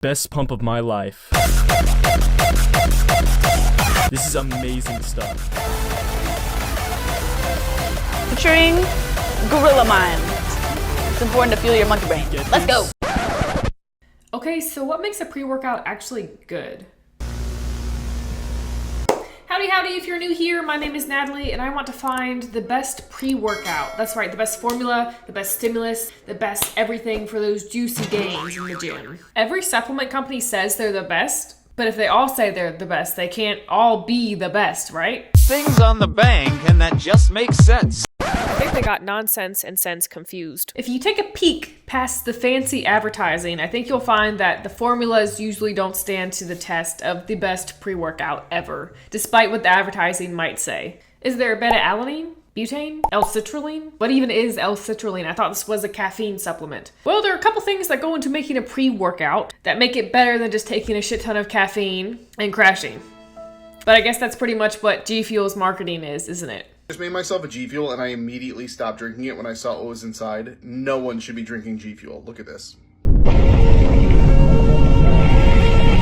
Best pump of my life. This is amazing stuff. Featuring Gorilla Mind. It's important to fuel your monkey brain. Let's go. Okay, so what makes a pre-workout actually good? Howdy, if you're new here, my name is Natalie, and I want to find the best pre-workout. That's right, the best formula, the best stimulus, the best everything for those juicy gains in the gym. Every supplement company says they're the best, but if they all say they're the best, they can't all be the best, right? Things on the bank, and that just makes sense. I think they got nonsense and sense confused. If you take a peek past the fancy advertising, I think you'll find that the formulas usually don't stand to the test of the best pre-workout ever, despite what the advertising might say. Is there Beta-Alanine? Betaine? L-Citrulline? What even is L-Citrulline? I thought this was a caffeine supplement. Well, there are a couple things that go into making a pre-workout that make it better than just taking a shit ton of caffeine and crashing. But I guess that's pretty much what G Fuel's marketing is, isn't it? I just made myself a G Fuel and I immediately stopped drinking it when I saw what was inside. No one should be drinking G Fuel. Look at this.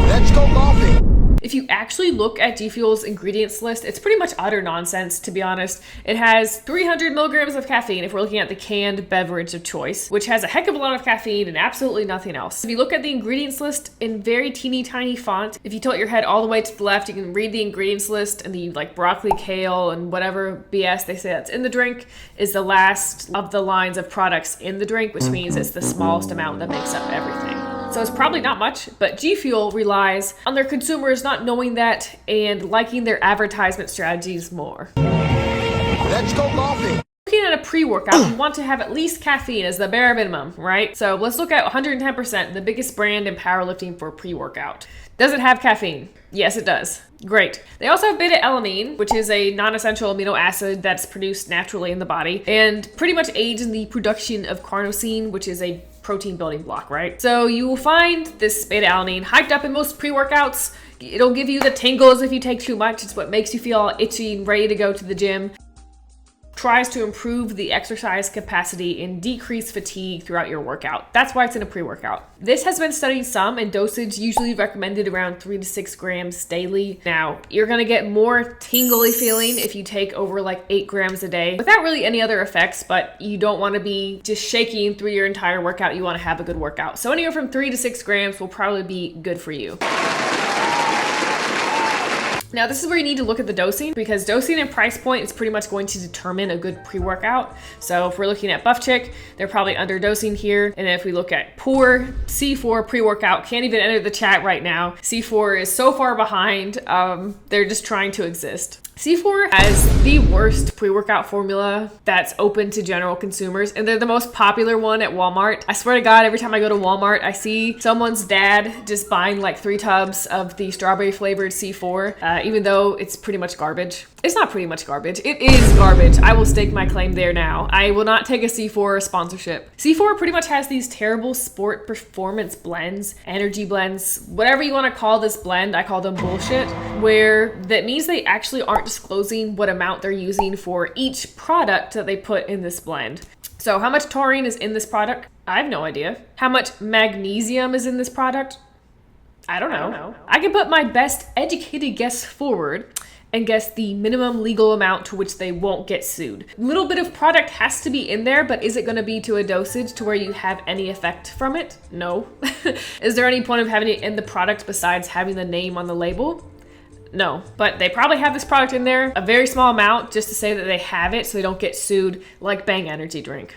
Let's go golfing. If you actually look at G Fuel's ingredients list, it's pretty much utter nonsense, to be honest. It has 300 milligrams of caffeine if we're looking at the canned beverage of choice, which has a heck of a lot of caffeine and absolutely nothing else. If you look at the ingredients list in very teeny tiny font, if you tilt your head all the way to the left, you can read the ingredients list, and the like broccoli, kale, and whatever BS they say that's in the drink is the last of the lines of products in the drink, which means it's the smallest amount that makes up everything. So it's probably not much, but G Fuel relies on their consumers not knowing that and liking their advertisement strategies more. Let's go golfing. Looking at a pre-workout, you want to have at least caffeine as the bare minimum, right? So let's look at 110%, the biggest brand in powerlifting for pre-workout. Does it have caffeine? Yes, it does. Great. They also have Beta-Alanine, which is a non-essential amino acid that's produced naturally in the body and pretty much aids in the production of carnosine, which is a protein building block, right? So you will find this Beta-Alanine hyped up in most pre-workouts. It'll give you the tingles if you take too much. It's what makes you feel itchy and ready to go to the gym. Tries to improve the exercise capacity and decrease fatigue throughout your workout. That's why it's in a pre-workout. This has been studied some, and dosage usually recommended around 3 to 6 grams daily. Now, you're gonna get more tingly feeling if you take over like 8 grams a day without really any other effects, but you don't wanna be just shaking through your entire workout. You wanna have a good workout. So anywhere from 3 to 6 grams will probably be good for you. Now, this is where you need to look at the dosing, because dosing and price point is pretty much going to determine a good pre-workout. So if we're looking at Buff Chick, they're probably underdosing here. And if we look at Poor, C4 pre-workout can't even enter the chat right now. C4 is so far behind. They're just trying to exist. C4 has the worst pre-workout formula that's open to general consumers, and they're the most popular one at Walmart. I swear to God, every time I go to Walmart, I see someone's dad just buying like 3 tubs of the strawberry flavored C4, even though it's pretty much garbage. It's not pretty much garbage. It is garbage. I will stake my claim there now. I will not take a C4 sponsorship. C4 pretty much has these terrible sport performance blends, energy blends, whatever you want to call this blend. I call them bullshit, where that means they actually aren't disclosing what amount they're using for each product that they put in this blend. So how much taurine is in this product? I have no idea. How much magnesium is in this product? I don't know. I can put my best educated guess forward and guess the minimum legal amount to which they won't get sued. A little bit of product has to be in there, but is it going to be to a dosage to where you have any effect from it? No. Is there any point of having it in the product besides having the name on the label? No, but they probably have this product in there, a very small amount, just to say that they have it so they don't get sued like Bang Energy Drink.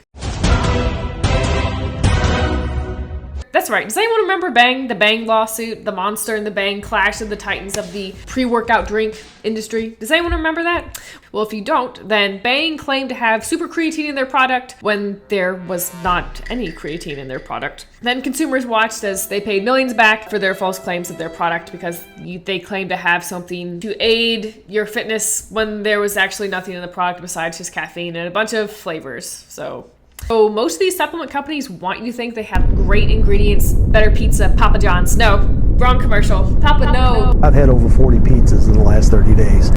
That's right. Does anyone remember Bang, the Bang lawsuit, the monster and the Bang clash of the titans of the pre-workout drink industry? Does anyone remember that? Well, if you don't, then Bang claimed to have super creatine in their product when there was not any creatine in their product. Then consumers watched as they paid millions back for their false claims of their product because they claimed to have something to aid your fitness when there was actually nothing in the product besides just caffeine and a bunch of flavors. So most of these supplement companies want you to think they have great ingredients, better pizza, Papa John's. No, wrong commercial. Papa, no. I've had over 40 pizzas in the last 30 days.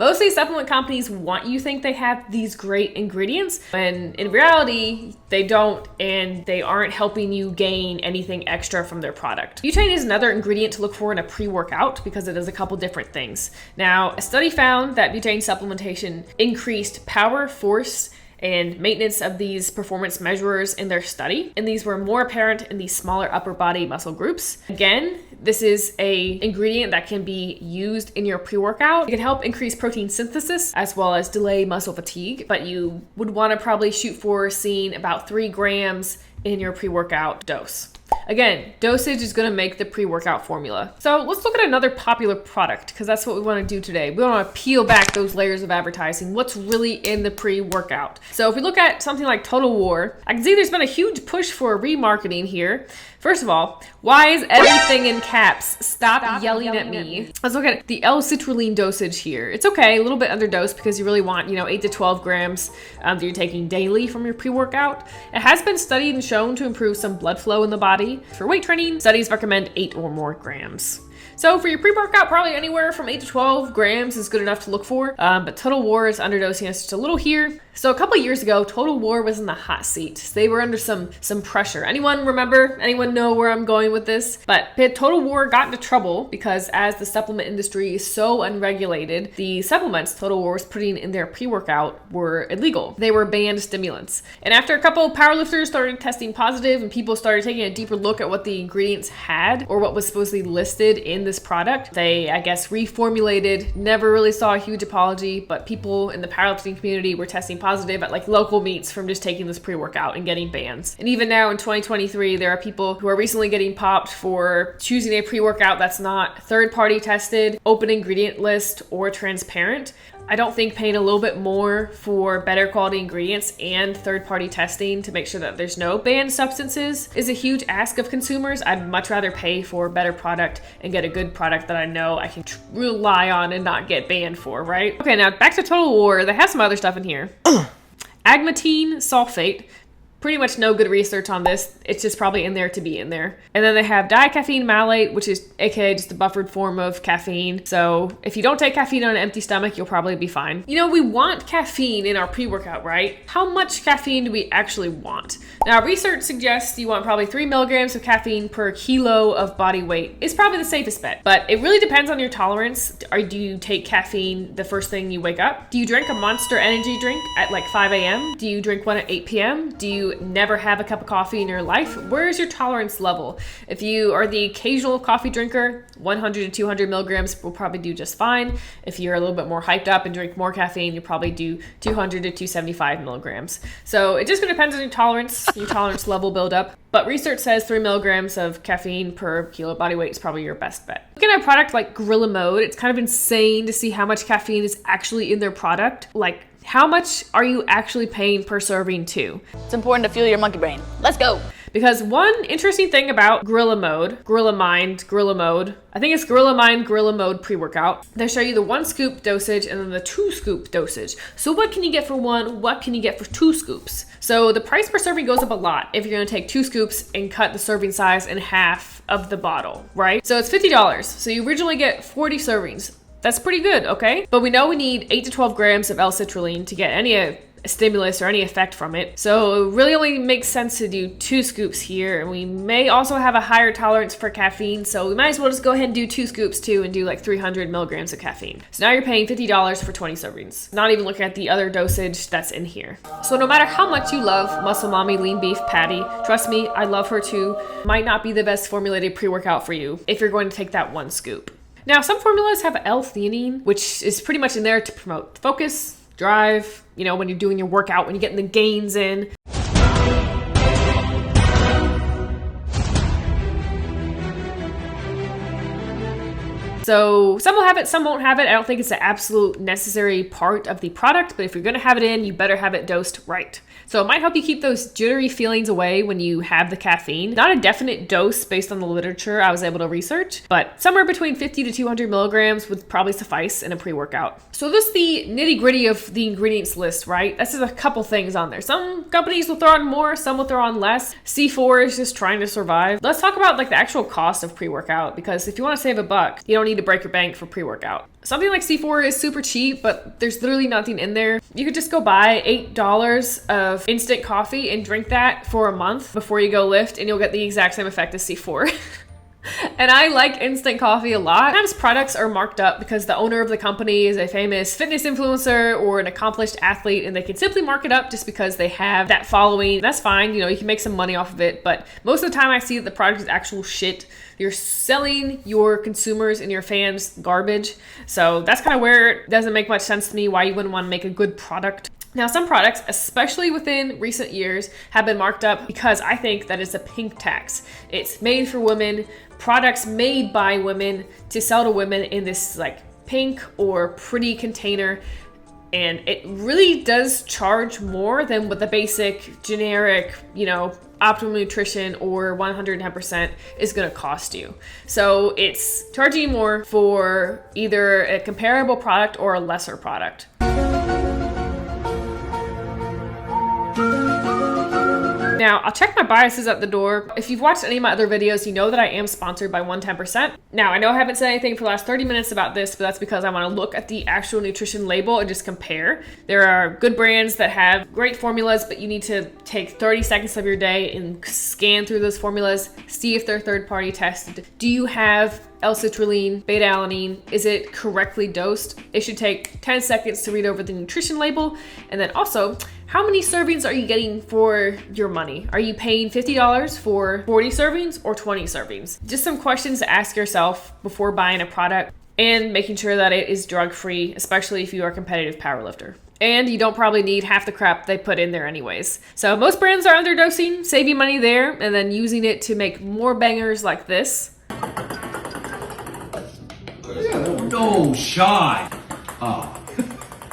Most of these supplement companies want you to think they have these great ingredients, when in reality, they don't, and they aren't helping you gain anything extra from their product. Betaine is another ingredient to look for in a pre-workout because it does a couple different things. Now, a study found that betaine supplementation increased power, force, and maintenance of these performance measurers in their study, and these were more apparent in these smaller upper body muscle groups. Again, this is a ingredient that can be used in your pre-workout. It can help increase protein synthesis as well as delay muscle fatigue, but you would want to probably shoot for seeing about 3 grams in your pre-workout dose. Again, dosage is going to make the pre-workout formula. So let's look at another popular product, because that's what we want to do today. We want to peel back those layers of advertising. What's really in the pre-workout? So if we look at something like Total War, I can see there's been a huge push for remarketing here. First of all, why is everything in caps? Stop yelling at me. Let's look at the L-citrulline dosage here. It's okay, a little bit underdosed because you really want, 8 to 12 grams that you're taking daily from your pre-workout. It has been studied and shown to improve some blood flow in the body. For weight training, studies recommend 8 or more grams. So for your pre-workout, probably anywhere from 8 to 12 grams is good enough to look for. But Total War is underdosing us just a little here. So a couple of years ago, Total War was in the hot seat. They were under some pressure. Anyone remember? Anyone know where I'm going with this? But Total War got into trouble because as the supplement industry is so unregulated, the supplements Total War was putting in their pre-workout were illegal. They were banned stimulants. And after a couple of powerlifters started testing positive and people started taking a deeper look at what the ingredients had or what was supposedly listed in this product, they, I guess, reformulated, never really saw a huge apology, but people in the powerlifting community were testing positive at like local meets from just taking this pre-workout and getting bans. And even now in 2023, there are people who are recently getting popped for choosing a pre-workout that's not third-party tested, open ingredient list, or transparent. I don't think paying a little bit more for better quality ingredients and third-party testing to make sure that there's no banned substances is a huge ask of consumers. I'd much rather pay for a better product and get a good product that I know I can rely on and not get banned for, right? Okay, now back to Total War. They have some other stuff in here. Agmatine sulfate. Pretty much no good research on this. It's just probably in there to be in there. And then they have dicaffeine malate, which is aka just a buffered form of caffeine. So if you don't take caffeine on an empty stomach, you'll probably be fine. We want caffeine in our pre-workout, right? How much caffeine do we actually want? Now, research suggests you want probably 3 milligrams of caffeine per kilo of body weight. It's probably the safest bet, but it really depends on your tolerance. Do you take caffeine the first thing you wake up? Do you drink a Monster energy drink at like 5 a.m.? Do you drink one at 8 p.m.? Do you never have a cup of coffee in your life? Where is your tolerance level? If you are the occasional coffee drinker, 100 to 200 milligrams will probably do just fine. If you're a little bit more hyped up and drink more caffeine, you probably do 200 to 275 milligrams. So it just depends on your tolerance level build up. But research says 3 milligrams of caffeine per kilo body weight is probably your best bet. Looking at a product like Gorilla Mode, it's kind of insane to see how much caffeine is actually in their product. Like, how much are you actually paying per serving too? It's important to fuel your monkey brain. Let's go. Because one interesting thing about Gorilla Mode, I think it's Gorilla Mind, Gorilla Mode pre-workout. They show you the 1 scoop dosage and then the 2 scoop dosage. So what can you get for 1? What can you get for 2 scoops? So the price per serving goes up a lot if you're gonna take 2 scoops and cut the serving size in half of the bottle, right? So it's $50. So you originally get 40 servings. That's pretty good, okay? But we know we need 8 to 12 grams of L-citrulline to get any stimulus or any effect from it. So it really only makes sense to do 2 scoops here. And we may also have a higher tolerance for caffeine. So we might as well just go ahead and do 2 scoops too and do like 300 milligrams of caffeine. So now you're paying $50 for 20 servings. Not even looking at the other dosage that's in here. So no matter how much you love Muscle Mommy Lean Beef Patty, trust me, I love her too. Might not be the best formulated pre-workout for you if you're going to take that 1 scoop. Now, some formulas have L-Theanine, which is pretty much in there to promote focus, drive, when you're doing your workout, when you're getting the gains in. So some will have it, some won't have it. I don't think it's an absolute necessary part of the product, but if you're gonna have it in, you better have it dosed right. So it might help you keep those jittery feelings away when you have the caffeine. Not a definite dose based on the literature I was able to research, but somewhere between 50 to 200 milligrams would probably suffice in a pre-workout. So this is the nitty gritty of the ingredients list, right? This is a couple things on there. Some companies will throw on more, some will throw on less. C4 is just trying to survive. Let's talk about like the actual cost of pre-workout, because if you want to save $1, you don't need to break your bank for pre-workout. Something like C4 is super cheap, but there's literally nothing in there. You could just go buy $8 of instant coffee and drink that for a month before you go lift, and you'll get the exact same effect as C4. And I like instant coffee a lot. Sometimes products are marked up because the owner of the company is a famous fitness influencer or an accomplished athlete, and they can simply mark it up just because they have that following. That's fine, you know, you can make some money off of it, but most of the time I see that the product is actual shit. You're selling your consumers and your fans garbage. So that's kind of where it doesn't make much sense to me why you wouldn't want to make a good product. Now, some products, especially within recent years, have been marked up because I think that it's a pink tax. It's made for women, products made by women to sell to women in this like pink or pretty container. And it really does charge more than what the basic generic, you know, optimal nutrition or 110% is going to cost you. So it's charging you more for either a comparable product or a lesser product. Now, I'll check my biases at the door. If you've watched any of my other videos, you know that I am sponsored by 110%. Now, I know I haven't said anything for the last 30 minutes about this, but that's because I want to look at the actual nutrition label and just compare. There are good brands that have great formulas, but you need to take 30 seconds of your day and scan through those formulas, see if they're third-party tested. Do you have L-Citrulline, Beta-Alanine? Is it correctly dosed? It should take 10 seconds to read over the nutrition label. And then also, how many servings are you getting for your money? Are you paying $50 for 40 servings or 20 servings? Just some questions to ask yourself before buying a product, and making sure that it is drug-free, especially if you are a competitive powerlifter. And you don't probably need half the crap they put in there anyways. So most brands are underdosing, saving money there, and then using it to make more bangers like this. No shot. Oh,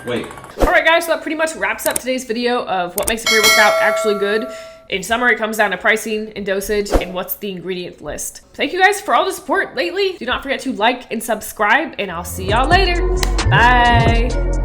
wait. All right, guys, so that pretty much wraps up today's video of what makes a pre-workout actually good. In summary, it comes down to pricing and dosage and what's the ingredient list. Thank you guys for all the support lately. Do not forget to like and subscribe, and I'll see y'all later. Bye.